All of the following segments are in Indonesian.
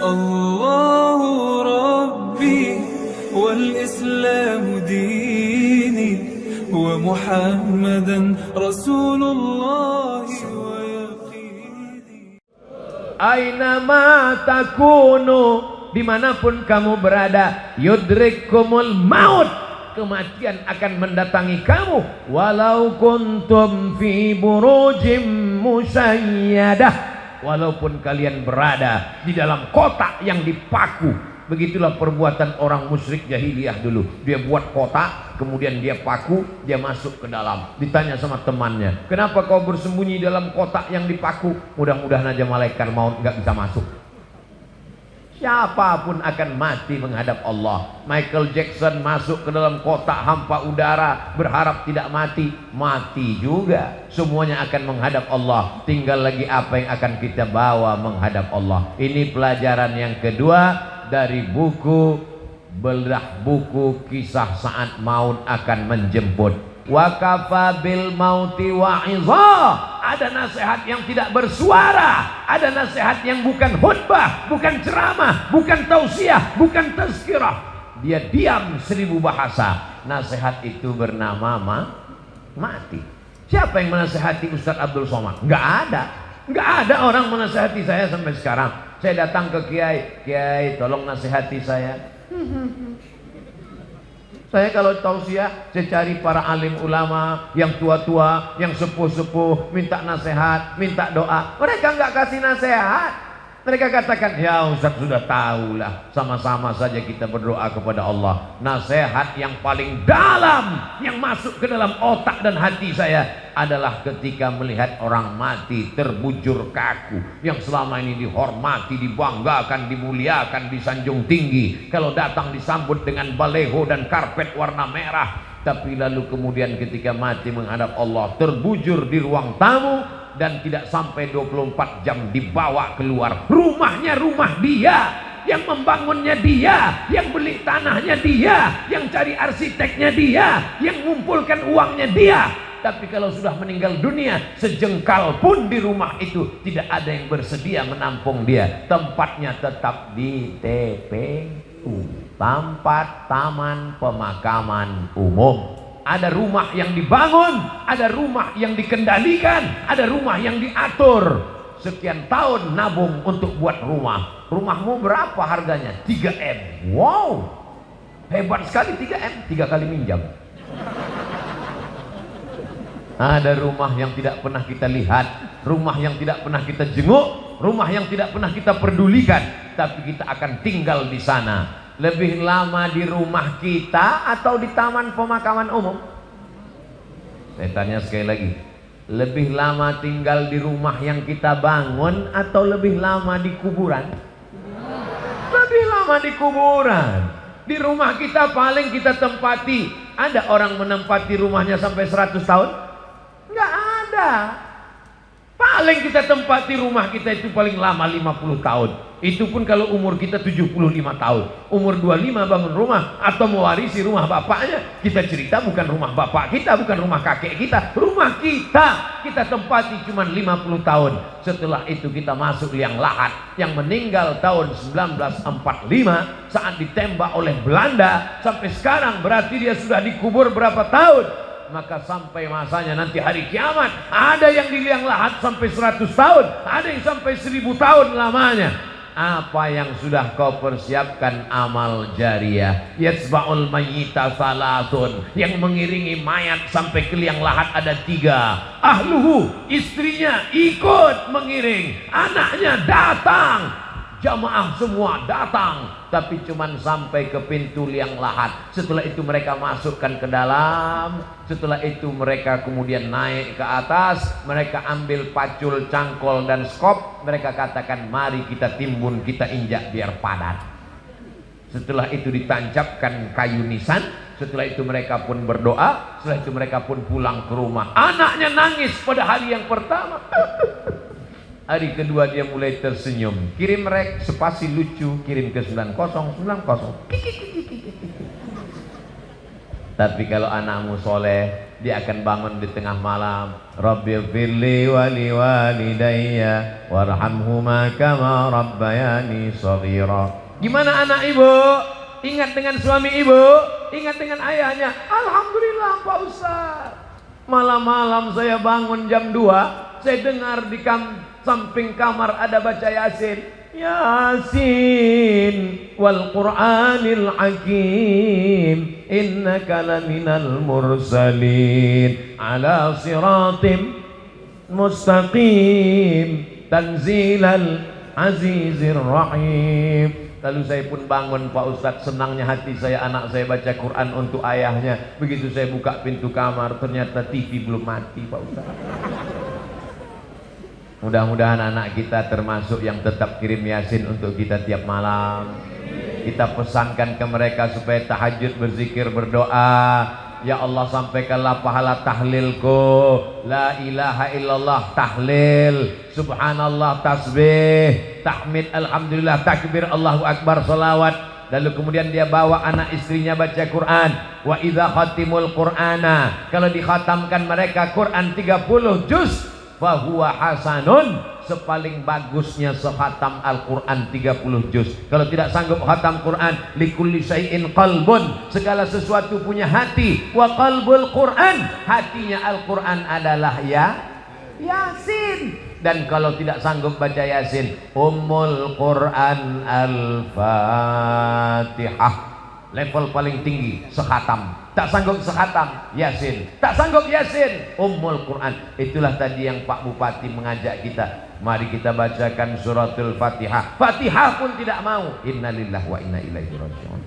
الله ربي والإسلام ديني ومحمدا رسول الله ويقيني. Ainama takunu, dimanapun kamu berada, yudrikumul maut, kematian akan mendatangi kamu. Walau kuntum fi burujim musayyadah, walaupun kalian berada di dalam kotak yang dipaku. Begitulah perbuatan orang musyrik jahiliyah dulu. Dia buat kotak, kemudian dia paku, dia masuk ke dalam. Ditanya sama temannya, kenapa kau bersembunyi dalam kotak yang dipaku? Mudah-mudahan aja malaikat maut nggak bisa masuk. Siapapun akan mati menghadap Allah. Michael Jackson masuk ke dalam kotak hampa udara, berharap tidak mati, mati juga. Semuanya akan menghadap Allah. Tinggal lagi apa yang akan kita bawa menghadap Allah. Ini pelajaran yang kedua dari buku belah buku kisah saat maut akan menjemput. Wa kafa bil mauti wa'izah. Ada nasihat yang tidak bersuara, ada nasihat yang bukan khutbah, bukan ceramah, bukan tausiah, bukan tazkirah. Dia diam 1000 bahasa. Nasihat itu bernama mati. Siapa yang menasihati Ustaz Abdul Somad? Enggak ada. Enggak ada orang menasihati saya sampai sekarang. Saya datang ke Kiai, Kiai tolong nasihati saya. Saya kalau tausiah, saya cari para alim ulama yang tua-tua, yang sepuh-sepuh, minta nasihat, minta doa. Mereka nggak kasih nasihat. Mereka katakan, ya Ustaz sudah tahulah, sama-sama saja kita berdoa kepada Allah. Nasihat yang paling dalam yang masuk ke dalam otak dan hati saya adalah ketika melihat orang mati terbujur kaku, yang selama ini dihormati, dibanggakan, dimuliakan, disanjung tinggi. Kalau datang disambut dengan baleho dan karpet warna merah, tapi lalu kemudian ketika mati menghadap Allah terbujur di ruang tamu, dan tidak sampai 24 jam dibawa keluar. Rumahnya rumah dia, yang membangunnya dia, yang beli tanahnya dia, yang cari arsiteknya dia, yang mengumpulkan uangnya dia. Tapi kalau sudah meninggal dunia, sejengkal pun di rumah itu tidak ada yang bersedia menampung dia. Tempatnya tetap di TPU, tempat taman pemakaman umum. Ada rumah yang dibangun, ada rumah yang dikendalikan, ada rumah yang diatur. Sekian tahun nabung untuk buat rumah. Rumahmu berapa harganya? 3M. Wow, hebat sekali 3M, 3 kali minjam. Ada rumah yang tidak pernah kita lihat, rumah yang tidak pernah kita jenguk, rumah yang tidak pernah kita pedulikan, tapi kita akan tinggal di sana. Lebih lama di rumah kita atau di taman pemakaman umum? Saya tanya sekali lagi, lebih lama tinggal di rumah yang kita bangun atau lebih lama di kuburan? Lebih lama di kuburan. Di rumah kita paling kita tempati. Ada orang menempati rumahnya sampai 100 tahun? Enggak ada. Paling kita tempati rumah kita itu paling lama 50 tahun. Itu pun kalau umur kita 75 tahun. Umur 25 bangun rumah atau mewarisi rumah bapaknya. Kita cerita bukan rumah bapak kita, bukan rumah kakek kita, rumah kita. Kita tempati cuma 50 tahun. Setelah itu kita masuk liang lahat. Yang meninggal tahun 1945 saat ditembak oleh Belanda, sampai sekarang berarti dia sudah dikubur berapa tahun? Maka sampai masanya nanti hari kiamat, ada yang di liang lahat sampai 100 tahun, ada yang sampai 1000 tahun lamanya. Apa yang sudah kau persiapkan? Amal jariah. Yatsba'ul mayyita salatun, yang mengiringi mayat sampai ke liang lahat ada 3. Ahluhu, istrinya ikut mengiring, anaknya datang, jamaah semua datang, tapi cuman sampai ke pintu liang lahat. Setelah itu mereka masukkan ke dalam. Setelah itu mereka kemudian naik ke atas. Mereka ambil pacul, cangkol dan skop. Mereka katakan mari kita timbun, kita injak biar padat. Setelah itu ditancapkan kayu nisan. Setelah itu mereka pun berdoa. Setelah itu mereka pun pulang ke rumah. Anaknya nangis pada hari yang pertama. Hari kedua dia mulai tersenyum. Kirim rek spasi lucu, kirim ke 9090. Tapi kalau anakmu soleh, dia akan bangun di tengah malam, Rabbighfirli wa liwalidayya warhamhuma kama rabbayani shaghira. Gimana anak ibu? Ingat dengan suami ibu, ingat dengan ayahnya. Alhamdulillah Pak Ustaz. Malam-malam saya bangun jam 2, saya dengar di samping kamar ada baca Yasin. Yasin wal Qur'anil Hakim innaka laminal mursalin ala siratim mustaqim tanzilal azizir rahim. Lalu saya pun bangun Pak Ustadz, senangnya hati saya, anak saya baca Quran untuk ayahnya. Begitu saya buka pintu kamar, ternyata TV belum mati Pak Ustadz. Mudah-mudahan anak kita termasuk yang tetap kirim Yasin untuk kita tiap malam. Kita pesankan ke mereka supaya tahajud, berzikir, berdoa. Ya Allah, sampaikanlah pahala tahlilku, la ilaha illallah tahlil, subhanallah tasbih, tahmid, alhamdulillah, takbir, Allahu akbar, salawat. Lalu kemudian dia bawa anak istrinya baca Quran. Wa idza khatimul qur'ana, kalau dikhatamkan mereka Quran 30 juz, fa huwa hasanun, sepaling bagusnya sekhatam Al-Quran 30 juz. Kalau tidak sanggup khatam Quran, likulli syai'in qalbun, segala sesuatu punya hati. Wa qalbul Quran, hatinya Al-Quran adalah Yasin. Dan kalau tidak sanggup baca Yasin, Ummul Quran Al-Fatihah, level paling tinggi sekhatam. Tak sanggup sekhatam Yasin, tak sanggup Yasin, Ummul Quran. Itulah tadi yang Pak Bupati mengajak kita, mari kita bacakan suratul Fatihah. Fatihah pun tidak mau. Innalillahi wa inna ilaihi raji'un.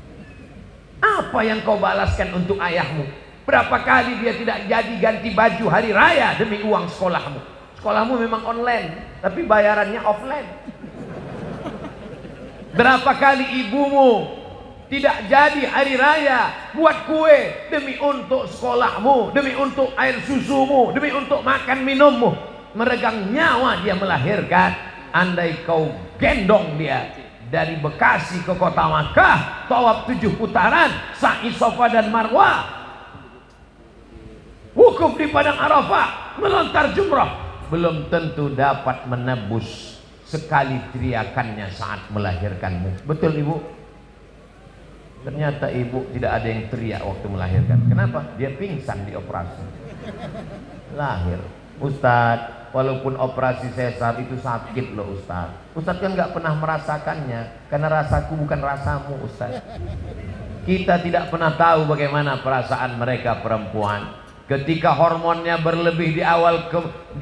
Apa yang kau balaskan untuk ayahmu? Berapa kali dia tidak jadi ganti baju hari raya demi uang sekolahmu? Sekolahmu memang online, tapi bayarannya offline. Berapa kali ibumu tidak jadi hari raya buat kue demi untuk sekolahmu, demi untuk air susumu, demi untuk makan minummu. Meregang nyawa dia melahirkan. Andai kau gendong dia dari Bekasi ke kota Makkah, tawaf 7 putaran, sa'i Safa dan Marwah, wukuf di padang Arafah, melontar jumrah, belum tentu dapat menebus sekali teriakannya saat melahirkanmu. Betul ibu? Ternyata ibu tidak ada yang teriak waktu melahirkan. Kenapa? Dia pingsan di operasi. Lahir. Ustadz, walaupun operasi sesar itu sakit loh Ustadz. Ustadz kan nggak pernah merasakannya, karena rasaku bukan rasamu Ustadz. Kita tidak pernah tahu bagaimana perasaan mereka perempuan. Ketika hormonnya berlebih di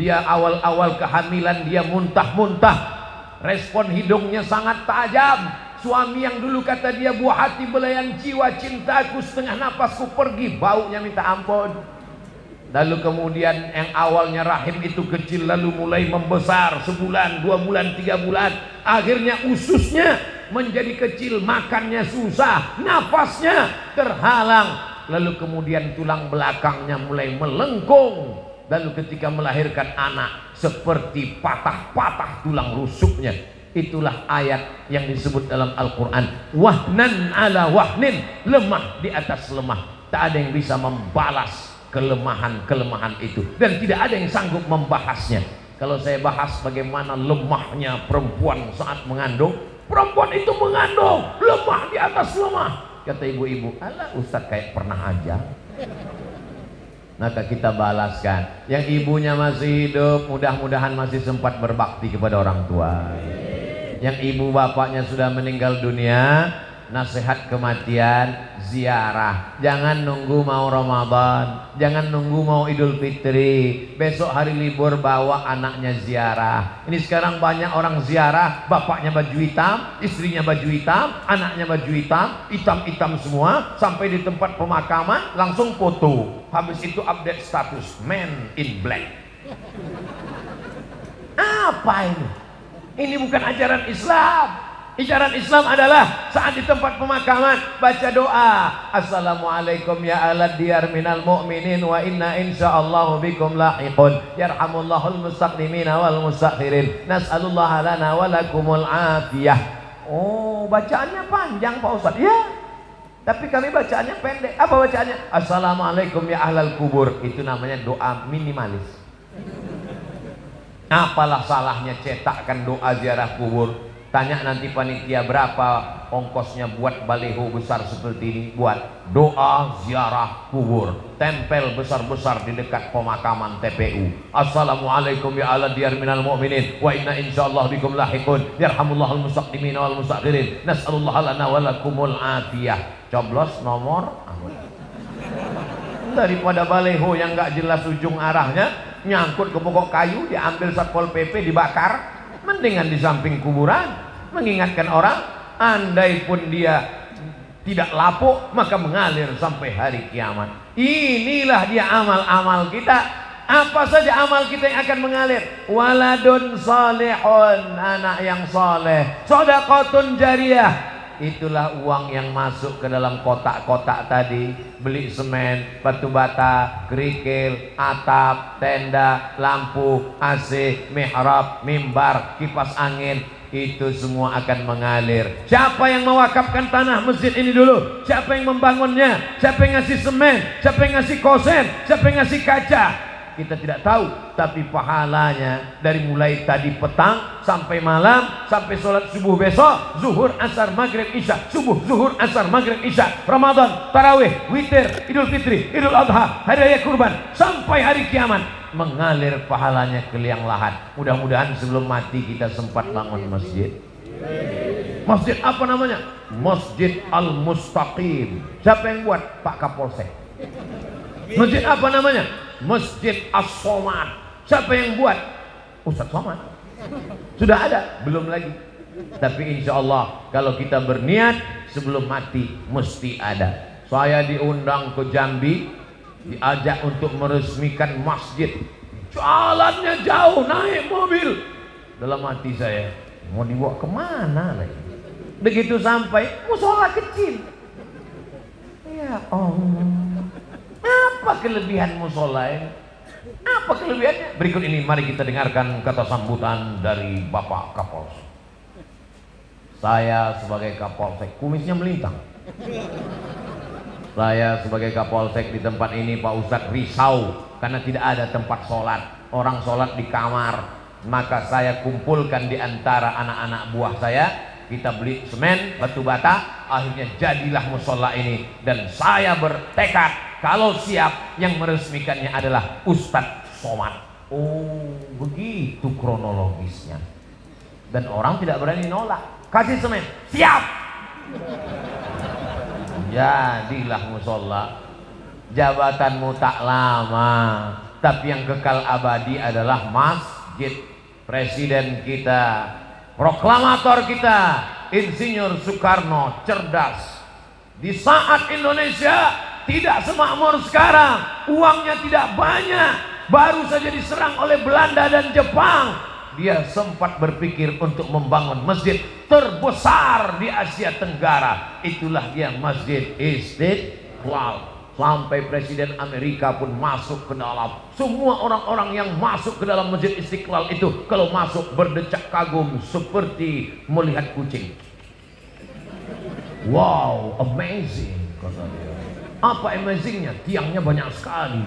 awal kehamilan, dia muntah-muntah. Respon hidungnya sangat tajam. Suami yang dulu kata dia buah hati belayan jiwa, cintaku setengah napasku pergi, baunya minta ampun. Lalu kemudian yang awalnya rahim itu kecil, lalu mulai membesar, sebulan, 2 bulan, 3 bulan. Akhirnya ususnya menjadi kecil, makannya susah, nafasnya terhalang. Lalu kemudian tulang belakangnya mulai melengkung. Lalu ketika melahirkan anak, seperti patah-patah tulang rusuknya. Itulah ayat yang disebut dalam Al-Quran, wahnan ala wahnin, lemah di atas lemah. Tak ada yang bisa membalas kelemahan-kelemahan itu, dan tidak ada yang sanggup membahasnya. Kalau saya bahas bagaimana lemahnya perempuan saat mengandung, perempuan itu mengandung lemah di atas lemah. Kata ibu-ibu, alah Ustadz kayak pernah aja. Maka kita balaskan. Yang ibunya masih hidup, mudah-mudahan masih sempat berbakti kepada orang tua. Yang ibu bapaknya sudah meninggal dunia, nasihat kematian, ziarah. Jangan nunggu mau Ramadan, jangan nunggu mau Idul Fitri, besok hari libur bawa anaknya ziarah. Ini sekarang banyak orang ziarah, bapaknya baju hitam, istrinya baju hitam, anaknya baju hitam, hitam-hitam semua, sampai di tempat pemakaman langsung foto. Habis itu update status, man in black. Apa ini? Ini bukan ajaran Islam. Ajaran Islam adalah saat di tempat pemakaman baca doa, assalamualaikum ya alad diyar minal mu'minin wa inna insyaallahu bikum lahiqun yarhamullahul mustaqdimina wal mustakhirin nas'alullaha lana wa lakumul afiyah. Oh, bacaannya panjang Pak Ustaz. Ya, Tapi kami bacaannya pendek. Apa bacaannya? Assalamualaikum ya ahlal kubur. Itu namanya doa minimalis. Apalah salahnya cetakkan doa ziarah kubur? Tanya nanti panitia berapa ongkosnya buat baliho besar seperti ini, buat doa ziarah kubur, tempel besar-besar di dekat pemakaman TPU. Assalamualaikum ya ala diyar minal mu'minin wa inna insyaallah bikum lahiqun yarhamullahul mustaqdimin wal mustakhirin nas'alullah lana wa lakumul afiyah. Coblos nomor daripada baliho yang gak jelas ujung arahnya, nyangkut ke pokok kayu, diambil Satpol PP, dibakar. Mendingan di samping kuburan, mengingatkan orang. Andai pun dia tidak lapuk, maka mengalir sampai hari kiamat. Inilah dia amal-amal kita. Apa saja amal kita yang akan mengalir? Waladun salihun, anak yang soleh. Shadaqatun jariyah, itulah uang yang masuk ke dalam kotak-kotak tadi. Beli semen, batu bata, kerikil, atap, tenda, lampu, AC, mihrab, mimbar, kipas angin, itu semua akan mengalir. Siapa yang mewakafkan tanah masjid ini dulu? Siapa yang membangunnya? Siapa yang ngasih semen? Siapa yang ngasih kosen? Siapa yang ngasih kaca? Kita tidak tahu, tapi pahalanya dari mulai tadi petang sampai malam, sampai sholat subuh besok, zuhur, asar, maghrib, isya, subuh, zuhur, asar, maghrib, isya, Ramadan, tarawih, witir, idul fitri, idul adha, hari raya kurban, sampai hari kiamat, mengalir pahalanya ke liang lahat. Mudah-mudahan sebelum mati kita sempat bangun masjid. Masjid apa namanya? Masjid Al-Mustaqim. Siapa yang buat? Pak Kapolsek. Masjid apa namanya? Masjid As-Somad. Siapa yang buat? Ustadz Somad. Sudah ada? Belum lagi. Tapi insya Allah kalau kita berniat sebelum mati mesti ada. Saya diundang ke Jambi, diajak untuk meresmikan masjid. Jalannya jauh, naik mobil. Dalam hati saya, mau dibawa kemana lagi? Begitu sampai, musola kecil. Ya Allah, apa kelebihan musola ini? Apa kelebihannya? Berikut ini mari kita dengarkan kata sambutan dari Bapak Kapolsek. Saya sebagai Kapolsek, kumisnya melintang. Saya sebagai Kapolsek di tempat ini, Pak Ustadz risau karena tidak ada tempat sholat. Orang sholat di kamar. Maka saya kumpulkan di antara anak-anak buah saya. Kita beli semen, batu bata, akhirnya jadilah musola ini. Dan saya bertekad kalau siap, yang meresmikannya adalah Ustadz Somad. Oh, begitu kronologisnya. Dan orang tidak berani nolak. Kasih semen, siap. Jadilah musola. Jabatanmu tak lama, tapi yang kekal abadi adalah masjid. Presiden kita, proklamator kita, Insinyur Soekarno cerdas. Di saat Indonesia tidak semakmur sekarang, uangnya tidak banyak, baru saja diserang oleh Belanda dan Jepang, dia sempat berpikir untuk membangun masjid terbesar di Asia Tenggara. Itulah dia Masjid Istiqlal. Sampai Presiden Amerika pun masuk ke dalam. Semua orang-orang yang masuk ke dalam Masjid Istiqlal itu kalau masuk berdecak kagum seperti melihat kucing. Wow, amazing, kata dia. Apa amazingnya? Tiangnya banyak sekali.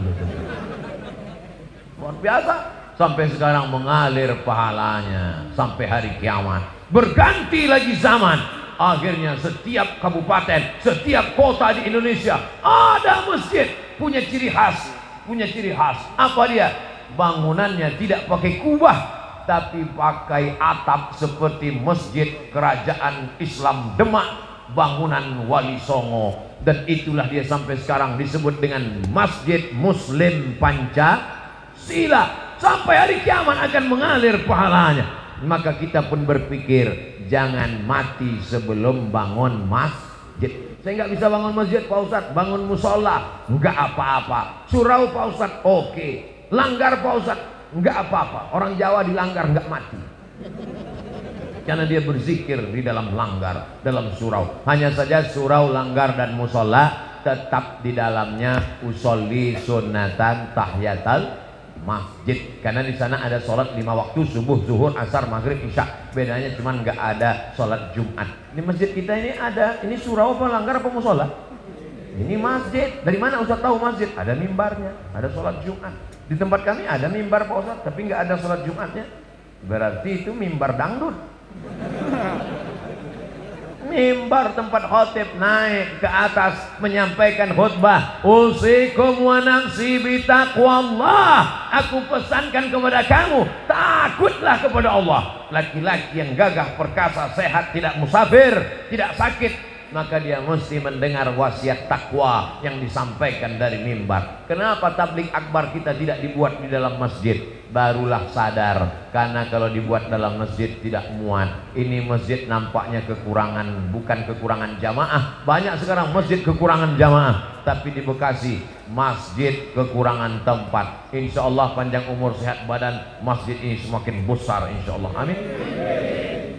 Luar biasa. Sampai sekarang mengalir pahalanya sampai hari kiamat. Berganti lagi zaman. Akhirnya setiap kabupaten, setiap kota di Indonesia ada masjid, punya ciri khas, punya ciri khas. Apa dia? Bangunannya tidak pakai kubah, tapi pakai atap seperti masjid kerajaan Islam Demak, bangunan Wali Songo. Dan itulah dia sampai sekarang disebut dengan Masjid Muslim Pancasila. Sampai hari kiamat akan mengalir pahalanya. Maka kita pun berpikir, jangan mati sebelum bangun masjid. Saya nggak bisa bangun masjid Pak Ustadz, bangun musola nggak apa-apa. Surau Pak Ustadz, oke. Langgar Pak Ustadz, nggak apa-apa. Orang Jawa dilanggar nggak mati, karena dia berzikir di dalam langgar, dalam surau. Hanya saja surau, langgar dan musola tetap di dalamnya usolli sunnatan tahiyatal masjid, karena di sana ada sholat 5 waktu, subuh, zuhur, asar, maghrib, isya. Bedanya cuma nggak ada sholat Jumat. Di masjid kita ini ada, ini surau apa langgar apa musola? Ini masjid. Dari mana Ustaz tahu masjid? Ada mimbarnya, ada sholat Jumat. Di tempat kami ada mimbar Pak Ustaz, tapi nggak ada sholat Jumatnya. Berarti itu mimbar dangdut. Mimbar tempat khotib naik ke atas menyampaikan khutbah. Usikum wa nafsi bitaqwallah. Aku pesankan kepada kamu, takutlah kepada Allah. Laki-laki yang gagah perkasa, sehat, tidak musafir, tidak sakit, maka dia mesti mendengar wasiat takwa yang disampaikan dari mimbar. Kenapa tabligh akbar kita tidak dibuat di dalam masjid? Barulah sadar, karena kalau dibuat dalam masjid tidak muat. Ini masjid nampaknya kekurangan, bukan kekurangan jamaah. Banyak sekarang masjid kekurangan jamaah, tapi di Bekasi masjid kekurangan tempat. Insya Allah panjang umur sehat badan, masjid ini semakin besar insya Allah. Amin.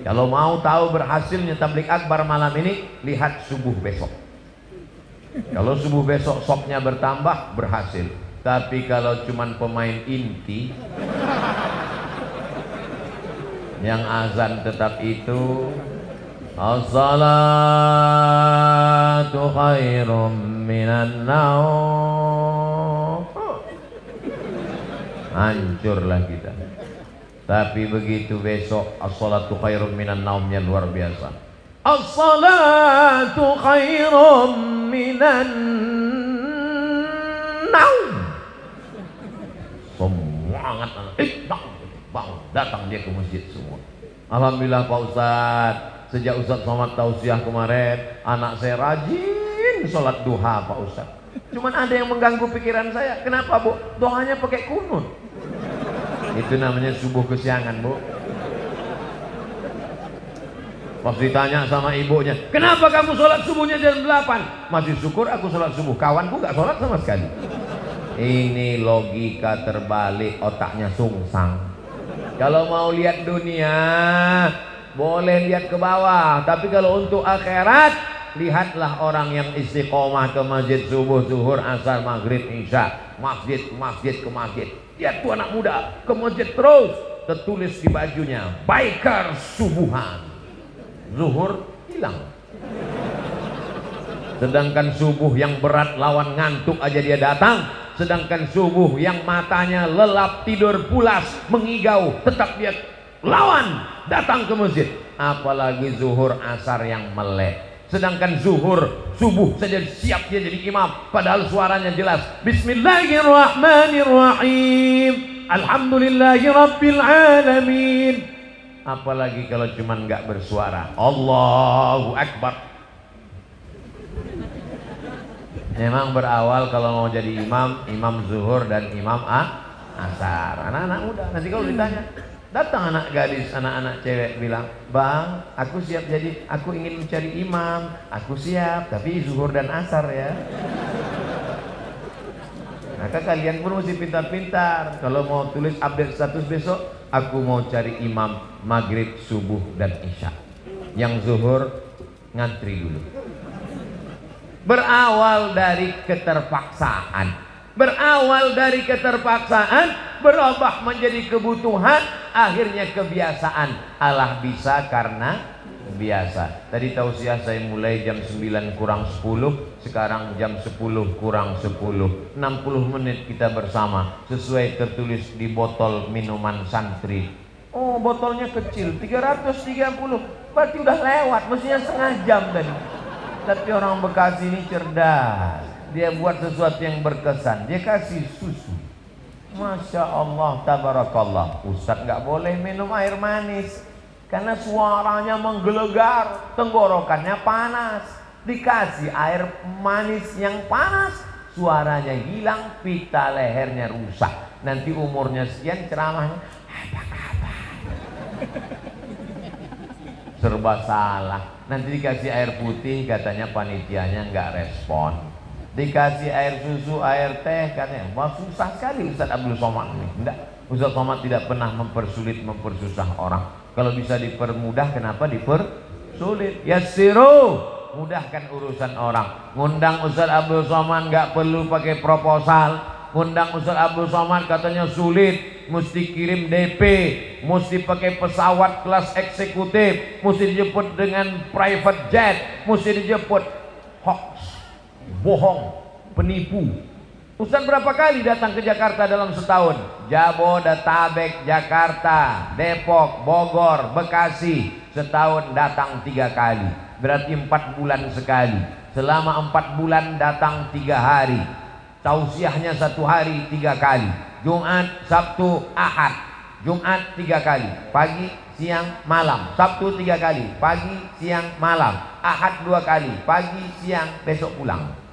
Kalau mau tahu berhasilnya tabligh akbar malam ini, lihat subuh besok. Kalau subuh besok sopnya bertambah, berhasil. Tapi kalau cuman pemain inti yang azan tetap itu, as-salatu khairum minan naum, hancurlah kita. Tapi begitu besok as-salatu khairum minan naumnya luar biasa. As-salatu khairum minan naum. Semua anak-anak datang dia ke masjid semua. Alhamdulillah Pak Ustadz, sejak Ustadz Somad tausiah kemarin, anak saya rajin sholat duha Pak Ustadz. Cuman ada yang mengganggu pikiran saya. Kenapa Bu? Doanya pakai kunut. Itu namanya subuh kesiangan Bu. Pas ditanya sama ibunya, kenapa kamu sholat subuhnya jam 8? Masih syukur aku sholat subuh, kawanku gak sholat sama sekali. Ini logika terbalik, otaknya sungsang. Kalau mau lihat dunia boleh lihat ke bawah, tapi kalau untuk akhirat, lihatlah orang yang istiqomah ke masjid subuh, zuhur, asar, maghrib, isya, masjid ke masjid. Lihat tuh anak muda ke masjid terus, tertulis di bajunya biker subuhan. Zuhur hilang. Sedangkan subuh yang berat lawan ngantuk aja dia datang. Sedangkan subuh yang matanya lelap, tidur pulas, mengigau, tetap dia lawan datang ke masjid. Apalagi zuhur, asar yang melek. Sedangkan zuhur, subuh saja siap dia jadi imam, padahal suaranya jelas. Bismillahirrahmanirrahim. Alhamdulillahi rabbil alamin. Apalagi kalau cuman nggak bersuara. Allahu Akbar. Memang berawal kalau mau jadi imam, imam zuhur dan imam asar. Anak-anak muda. Nanti kalau ditanya, datang anak gadis, anak-anak cewek bilang, bang, aku siap jadi, aku ingin mencari imam, aku siap, tapi zuhur dan asar ya. Maka kalian pun mesti pintar-pintar. Kalau mau tulis update status besok, aku mau cari imam maghrib, subuh dan isya. Yang zuhur ngantri dulu. Berawal dari keterpaksaan, berubah menjadi kebutuhan, akhirnya kebiasaan. Allah bisa karena biasa. Tadi tausiah saya mulai jam 9 kurang 10, sekarang jam 10 kurang 10. 60 menit kita bersama, sesuai tertulis di botol minuman santri. Oh, botolnya kecil, 330, berarti udah lewat, mestinya setengah jam tadi. Tapi orang Bekasi ini cerdas. Dia buat sesuatu yang berkesan. Dia kasih susu. Masya Allah, tabarakallah. Ustadz nggak boleh minum air manis karena suaranya menggelegar, tenggorokannya panas. Dikasih air manis yang panas, suaranya hilang, pita lehernya rusak. Nanti umurnya sekian ceramahnya apa kabar? Serba salah. Nanti dikasih air putih, katanya panitianya nggak respon. Dikasih air susu, air teh, katanya wah susah sekali Ustaz Abdul Somad ini. Enggak, Ustaz Somad tidak pernah mempersulit, mempersusah orang. Kalau bisa dipermudah, kenapa dipersulit? Yassiru, mudahkan urusan orang. Ngundang Ustaz Abdul Somad nggak perlu pakai proposal, Undang Ustaz Abdul Somad katanya sulit, mesti kirim DP, mesti pakai pesawat kelas eksekutif, mesti dijemput dengan private jet, mesti dijemput. Hoax, bohong, penipu. Ustaz berapa kali datang ke Jakarta dalam setahun? Jabodetabek, Jakarta, Depok, Bogor, Bekasi. Setahun datang 3 kali. Berarti 4 bulan sekali. Selama 4 bulan datang 3 hari. Tausiahnya 1 hari 3 kali. Jumat, Sabtu, Ahad. Jumat 3 kali. Pagi, siang, malam. Sabtu 3 kali. Pagi, siang, malam. Ahad 2 kali. Pagi, siang, besok pulang.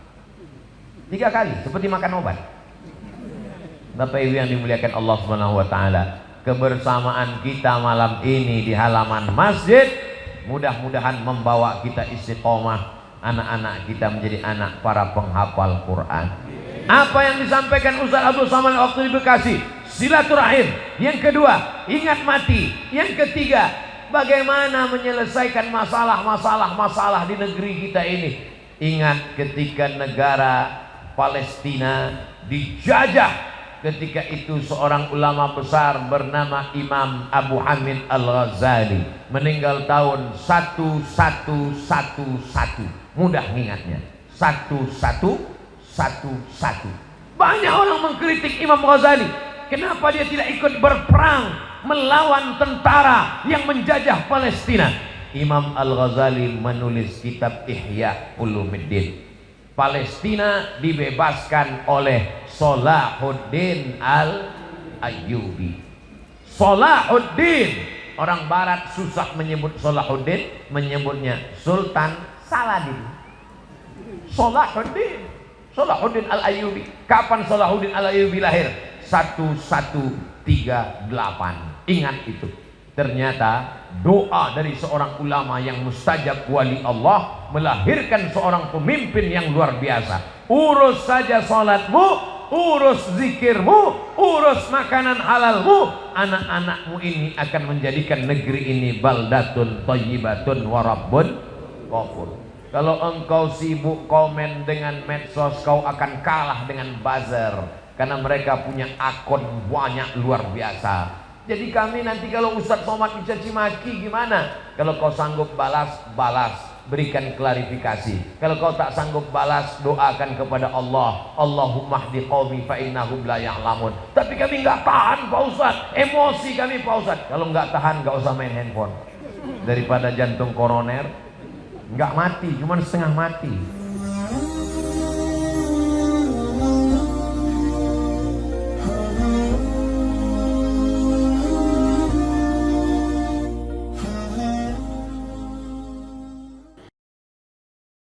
3 kali, seperti makan obat. Bapak Ibu yang dimuliakan Allah Subhanahu wa taala, kebersamaan kita malam ini di halaman masjid mudah-mudahan membawa kita istiqomah, anak-anak kita menjadi anak para penghafal Quran. Apa yang disampaikan Ustaz Abdul Somad waktu di Bekasi, silaturahim. Yang kedua, ingat mati. Yang ketiga, bagaimana menyelesaikan masalah di negeri kita ini. Ingat ketika negara Palestina dijajah, ketika itu seorang ulama besar bernama Imam Abu Hamid Al-Ghazali meninggal tahun 1111. Mudah ingatnya, 1111. Banyak orang mengkritik Imam Ghazali, kenapa dia tidak ikut berperang melawan tentara yang menjajah Palestina. Imam Al-Ghazali menulis kitab Ihya Ulumuddin. Palestina dibebaskan oleh Salahuddin Al-Ayyubi. Salahuddin, orang barat susah menyebut Salahuddin, menyebutnya Sultan Saladin. Salahuddin Al-Ayyubi. Kapan Salahuddin Al-Ayyubi lahir? 1138. Ingat itu. Ternyata doa dari seorang ulama yang mustajab wali Allah melahirkan seorang pemimpin yang luar biasa. Urus saja salatmu, urus zikirmu, urus makanan halalmu, anak-anakmu ini akan menjadikan negeri ini baldatun thayyibatun wa rabbun ghafur. Kalau engkau sibuk komen dengan medsos, kau akan kalah dengan buzzer, karena mereka punya akun banyak luar biasa. Jadi kami nanti kalau Ustaz Somad dicaci maki gimana? Kalau kau sanggup balas, berikan klarifikasi. Kalau kau tak sanggup balas, doakan kepada Allah. Allahumma hdi qaumi fa innahum la ya'lamun. Tapi kami nggak tahan Pak Ustaz, emosi kami Pak Ustaz. Kalau nggak tahan, nggak usah main handphone. Daripada jantung koroner nggak mati, cuma setengah mati.